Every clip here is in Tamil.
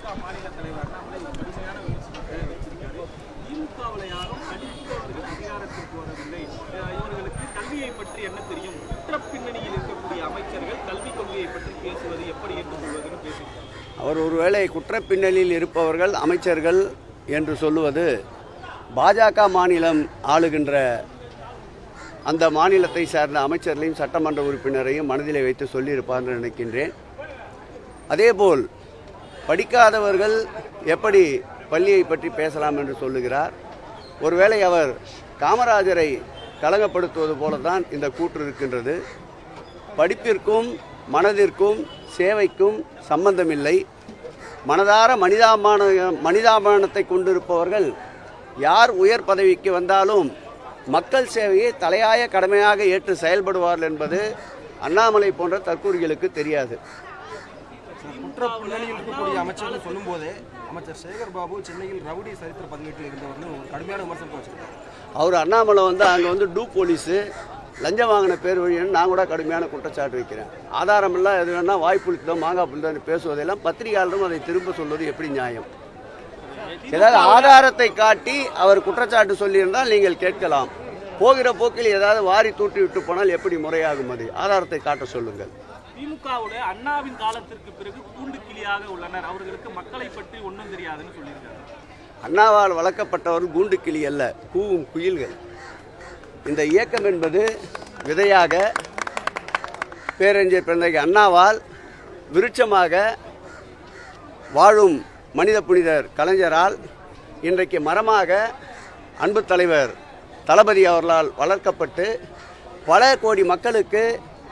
பாஜக மாநில தலைவர் அண்ணாமலை ஒரு கடுமையான விமர்சனத்தை வச்சிருக்காரு. திமுகவில் யாரும் படித்தவர்கள் அதிகாரத்திற்கு வரவில்லை, இவர்களுக்கு கல்வியை பற்றி என்ன தெரியும், குற்ற பின்னணியில் இருக்கக்கூடிய அமைச்சர்கள் கல்வி கொள்கையை பற்றி பேசுவது எப்படி ஏற்றுக்கொள்வதுன்னு பேசியிருக்காங்க. அவர் ஒருவேளை குற்ற பின்னணியில் இருப்பவர்கள் அமைச்சர்கள் என்று சொல்லுவது பாஜக மாநிலம் ஆளுகின்ற அந்த மாநிலத்தை சார்ந்த அமைச்சர்களையும் சட்டமன்ற உறுப்பினரையும் மனதிலே வைத்து சொல்லியிருப்பார் என்று நினைக்கின்றேன். அதேபோல் படிக்காதவர்கள் எப்படி பள்ளியை பற்றி பேசலாம் என்று சொல்லுகிறார். ஒருவேளை அவர் காமராஜரை களங்கப்படுத்துவது போலதான் இந்த கூற்று இருக்கின்றது. படிப்பிற்கும் மனதிற்கும் சேவைக்கும் சம்பந்தமில்லை. மனதார மனிதாபிமானத்தை கொண்டிருப்பவர்கள் யார் உயர் பதவிக்கு வந்தாலும் மக்கள் சேவையை தலையாய கடமையாக ஏற்று செயல்படுவார்கள் என்பது அண்ணாமலை போன்ற தற்கூறிகளுக்கு தெரியாது. குற்ற பின்னணியில் இருக்கக்கூடிய அமைச்சர்கள் சொல்லும் போதே அமைச்சர் சேகர் பாபு சென்னையில் ரவுடி சரித்திர பதிவேட்டில் இருந்தவர்னு ஒரு கடுமையான விமர்சனம் வச்சிருக்காரு. அவர் அண்ணாமலை அங்கே டூ போலீஸு லஞ்சம் வாங்கின பேர் வழின்னு நான் கூட கடுமையான குற்றச்சாட்டு வைக்கிறேன். ஆதாரமெல்லாம் எது வேணால் வாய்ப்புளித்தோ மாங்காய் புளித்தோ பேசுவதெல்லாம் பத்திரிகையாளரும் அதை திரும்ப சொல்வது எப்படி நியாயம்? ஏதாவது ஆதாரத்தை காட்டி அவர் குற்றச்சாட்டு சொல்லியிருந்தால் நீங்கள் கேட்கலாம். போகிற போக்கில் ஏதாவது வாரி தூட்டி விட்டு போனால் எப்படி முறையாகும்? அது ஆதாரத்தை காட்ட சொல்லுங்கள். திமுகவுடைய அண்ணாவின் காலத்திற்கு பிறகு கூண்டு கிளியாக உள்ளனர், அவர்களுக்கு மக்களை பற்றி ஒன்றும் தெரியாதுன்னு சொல்லியிருக்காங்க. அண்ணாவால் வளர்க்கப்பட்டவர் கூண்டு கிளி அல்ல, கூவும் குயில்கள். இந்த இயக்கம் என்பது விதையாக பேரறிஞர் பிறந்தகை அண்ணாவால் விருட்சமாக வாழும் மனித புனிதர் கலைஞரால் இன்றைக்கு மரமாக அன்பு தலைவர் தளபதி அவர்களால் வளர்க்கப்பட்டு பல கோடி மக்களுக்கு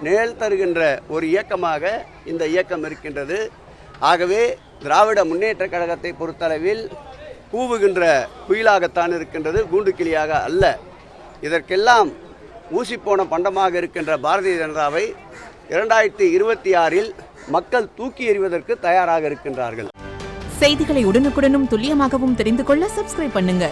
நிழல் தருகின்ற ஒரு இயக்கமாக இந்த இயக்கம் இருக்கின்றது. ஆகவே திராவிட முன்னேற்ற கழகத்தை பொறுத்தளவில் கூவுகின்ற குயிலாகத்தான் இருக்கின்றது, கூண்டுக்கிளியாக அல்ல. இதற்கெல்லாம் ஊசிப்போன பண்டமாக இருக்கின்ற பாரதிய ஜனதாவை 2026 மக்கள் தூக்கி எறிவதற்கு தயாராக இருக்கின்றார்கள். செய்திகளை உடனுக்குடனும் துல்லியமாகவும் தெரிந்து கொள்ள சப்ஸ்கிரைப் பண்ணுங்க.